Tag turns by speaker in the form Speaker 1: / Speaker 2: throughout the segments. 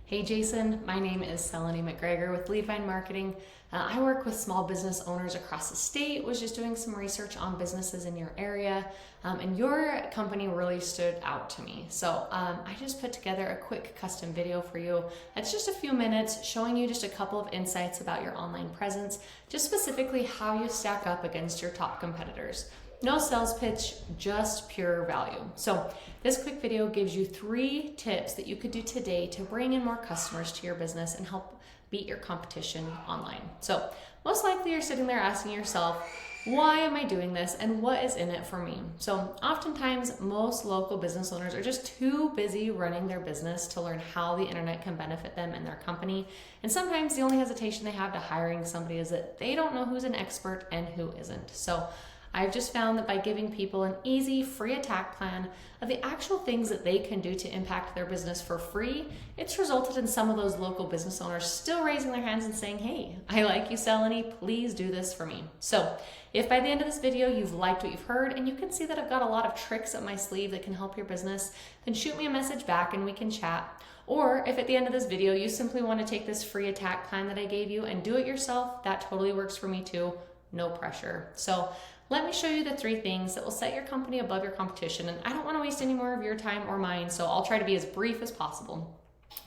Speaker 1: Hey Jason, my name is Selene McGregor with Leadvine Marketing. I work with small business owners across the state, was just doing some research on businesses in your area, and your company really stood out to me. So I just put together a quick custom video for you. It's just a few minutes showing you just a couple of insights about your online presence, just specifically how you stack up against your top competitors. No sales pitch, just pure value. So this quick video gives you 3 tips that you could do today to bring in more customers to your business and help beat your competition online. So most likely you're sitting there asking yourself, why am I doing this and what is in it for me? So oftentimes most local business owners are just too busy running their business to learn how the internet can benefit them and their company. And sometimes the only hesitation they have to hiring somebody is that they don't know who's an expert and who isn't. So I've just found that by giving people an easy, free attack plan of the actual things that they can do to impact their business for free, it's resulted in some of those local business owners still raising their hands and saying, hey, I like you, Selene, please do this for me. So if by the end of this video you've liked what you've heard and you can see that I've got a lot of tricks up my sleeve that can help your business, then shoot me a message back and we can chat. Or if at the end of this video you simply want to take this free attack plan that I gave you and do it yourself, that totally works for me too. No pressure. So let me show you the 3 things that will set your company above your competition. And I don't want to waste any more of your time or mine, so I'll try to be as brief as possible.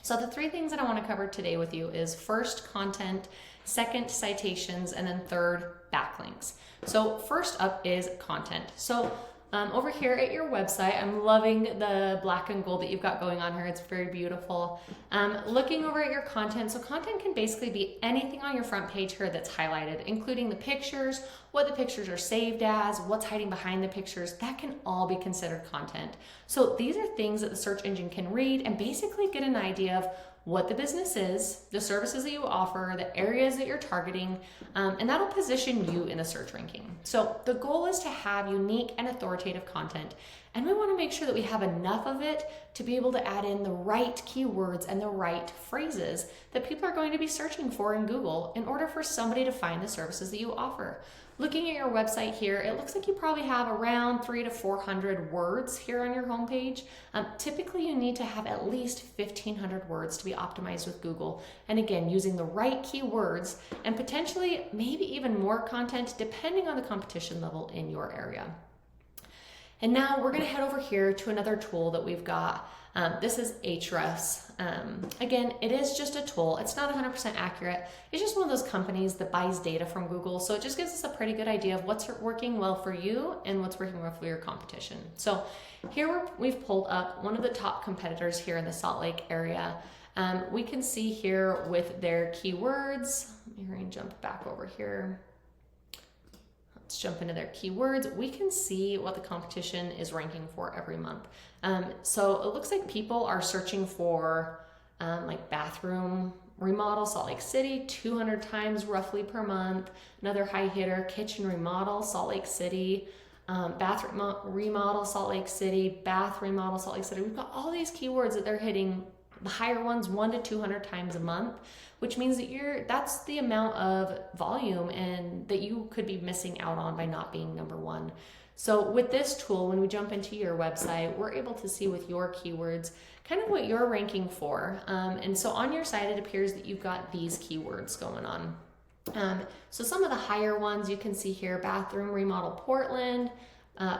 Speaker 1: So the 3 things that I want to cover today with you is first, content, second, citations, and then third, backlinks. So first up is content. So over here at your website, I'm loving the black and gold that you've got going on here. It's very beautiful. Looking over at your content, so content can basically be anything on your front page here that's highlighted, including the pictures, what the pictures are saved as, what's hiding behind the pictures. That can all be considered content. So these are things that the search engine can read and basically get an idea of what the business is, the services that you offer, the areas that you're targeting, and that'll position you in the search ranking. So the goal is to have unique and authoritative content, and we want to make sure that we have enough of it to be able to add in the right keywords and the right phrases that people are going to be searching for in Google in order for somebody to find the services that you offer. Looking at your website here, it looks like you probably have around 300 to 400 words here on your homepage. Typically, you need to have at least 1,500 words to be optimized with Google. And again, using the right keywords and potentially maybe even more content depending on the competition level in your area. And now we're going to head over here to another tool that we've got. This is Ahrefs. Again, it is just a tool. It's not 100% accurate. It's just one of those companies that buys data from Google. So it just gives us a pretty good idea of what's working well for you and what's working well for your competition. So here we've pulled up one of the top competitors here in the Salt Lake area. We can see here with their keywords. Let me jump back over here. Let's jump into their keywords. We can see what the competition is ranking for every month. So it looks like people are searching for like bathroom remodel, Salt Lake City, 200 times roughly per month. Another high hitter, kitchen remodel, Salt Lake City, bathroom remodel, Salt Lake City, bath remodel, Salt Lake City. We've got all these keywords that they're hitting, the higher ones 100 to 200 times a month, which means that that's the amount of volume and that you could be missing out on by not being number 1. So with this tool, when we jump into your website, we're able to see with your keywords kind of what you're ranking for. And so on your site, it appears that you've got these keywords going on. So some of the higher ones you can see here, bathroom remodel Portland,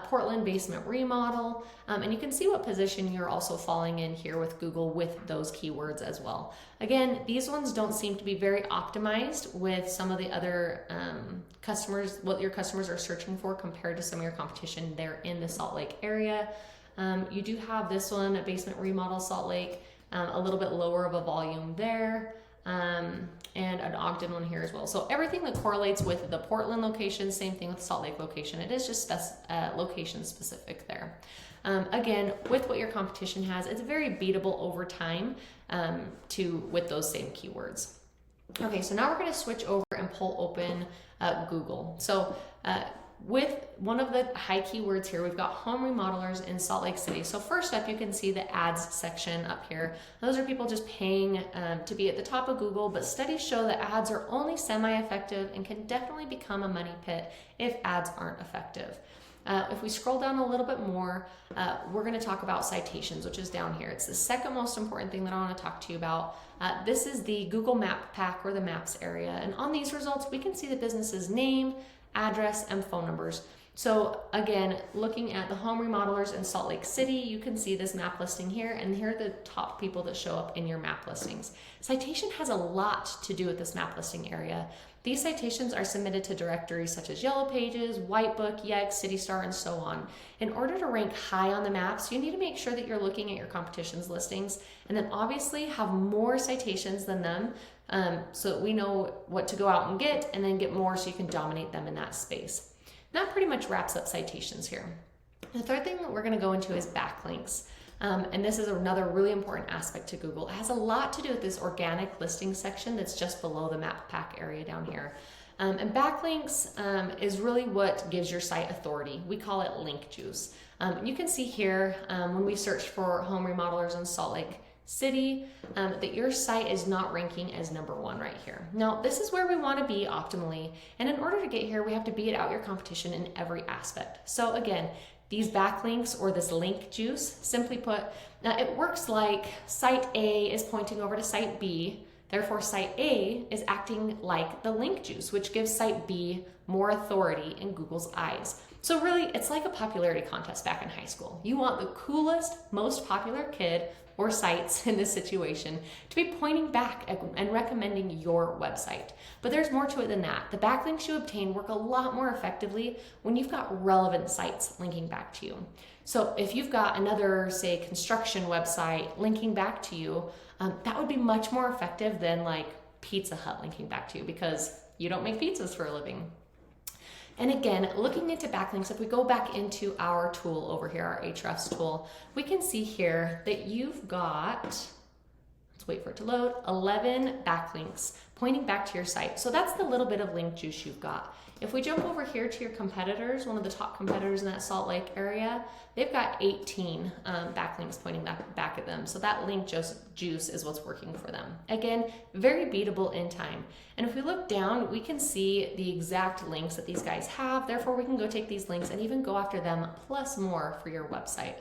Speaker 1: Portland basement remodel, and you can see what position you're also falling in here with Google with those keywords as well. Again, these ones don't seem to be very optimized with some of the other customers, what your customers are searching for compared to some of your competition there in the Salt Lake area. You do have this one, a basement remodel Salt Lake, a little bit lower of a volume there. And an Ogden one here as well. So everything that correlates with the Portland location, same thing with the Salt Lake location. It is just location specific there. Again, with what your competition has, it's very beatable over time with those same keywords. Okay, so now we're going to switch over and pull open Google. So with one of the high keywords here, we've got home remodelers in Salt Lake City. So first up, you can see the ads section up here. Those are people just paying to be at the top of Google, but studies show that ads are only semi-effective and can definitely become a money pit if ads aren't effective. If we scroll down a little bit more, we're going to talk about citations, which is down here. It's the second most important thing that I want to talk to you about. This is the Google Map pack or the maps area. And on these results, we can see the business's name, address, and phone numbers. So again, looking at the home remodelers in Salt Lake City, you can see this map listing here, and here are the top people that show up in your map listings. Citation has a lot to do with this map listing area. These citations are submitted to directories such as Yellow Pages, Whitebook, Yext, CityStar, and so on. In order to rank high on the maps, you need to make sure that you're looking at your competition's listings, and then obviously have more citations than them, so that we know what to go out and get, and then get more so you can dominate them in that space. That pretty much wraps up citations here. The third thing that we're going to go into is backlinks. And this is another really important aspect to Google. It has a lot to do with this organic listing section that's just below the map pack area down here. And backlinks is really what gives your site authority. We call it link juice. You can see here when we search for home remodelers in Salt Lake City, that your site is not ranking as #1 right here. Now, this is where we want to be optimally, and in order to get here, we have to beat out your competition in every aspect. So again, these backlinks or this link juice, simply put, it works like site A is pointing over to site B, therefore site A is acting like the link juice, which gives site B more authority in Google's eyes. So really, it's like a popularity contest back in high school. You want the coolest, most popular kid or sites in this situation to be pointing back and recommending your website. But there's more to it than that. The backlinks you obtain work a lot more effectively when you've got relevant sites linking back to you. So if you've got another, say, construction website linking back to you, that would be much more effective than like Pizza Hut linking back to you, because you don't make pizzas for a living. And again, looking into backlinks, if we go back into our tool over here, our Ahrefs tool, we can see here that you've got, let's wait for it to load, 11 backlinks pointing back to your site. So that's the little bit of link juice you've got. If we jump over here to your competitors, one of the top competitors in that Salt Lake area, they've got 18 backlinks pointing back at them. So that link juice is what's working for them. Again, very beatable in time. And if we look down, we can see the exact links that these guys have. Therefore, we can go take these links and even go after them plus more for your website.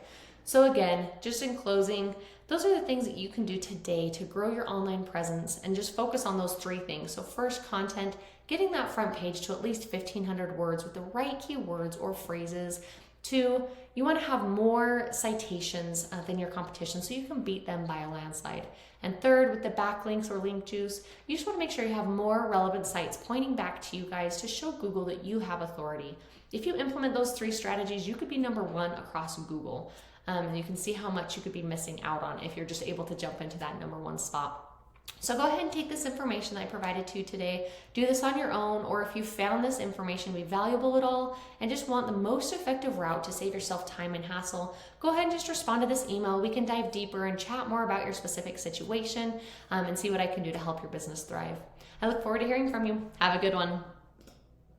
Speaker 1: So again, just in closing, those are the things that you can do today to grow your online presence, and just focus on those 3 things. So first, content, getting that front page to at least 1,500 words with the right keywords or phrases. 2, you want to have more citations than your competition so you can beat them by a landslide. And third, with the backlinks or link juice, you just want to make sure you have more relevant sites pointing back to you guys to show Google that you have authority. If you implement those 3 strategies, you could be #1 across Google. And you can see how much you could be missing out on if you're just able to jump into that #1 spot. So go ahead and take this information that I provided to you today, do this on your own, or if you found this information to be valuable at all and just want the most effective route to save yourself time and hassle, go ahead and just respond to this email. We can dive deeper and chat more about your specific situation and see what I can do to help your business thrive. I look forward to hearing from you. Have a good one.